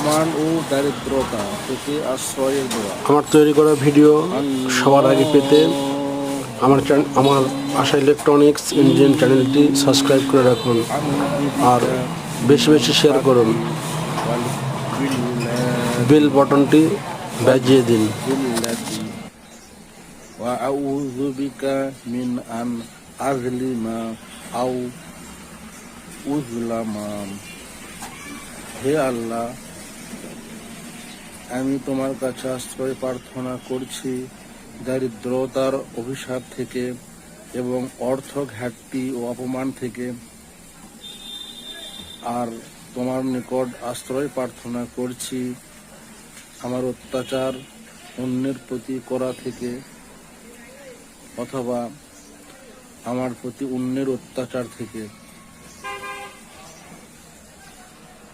অপমান ও দারিদ্রতা থেকে আশ্রয়ের দোয়া। আমার তৈরি করা ভিডিও সবার আগে পেতে আমার আশা ইলেকট্রনিক্স ইঞ্জিন চ্যানেলটি সাবস্ক্রাইব করে রাখুন আর বেশি বেশি শেয়ার করুন। বেল বাটনটি বাজিয়ে দিন। وأعوذ بك من أن أظلم أو أظلم। হে আল্লাহ, আমি তোমার কাছে আশ্রয় প্রার্থনা করছি দারিদ্রতার অভিশাপ থেকে এবং অর্থ ঘাটতি ও অপমান থেকে, আর তোমার নিকট আশ্রয় প্রার্থনা করছি আমার অত্যাচার অন্যের প্রতি করা থেকে অথবা আমার প্রতি অন্যের অত্যাচার থেকে।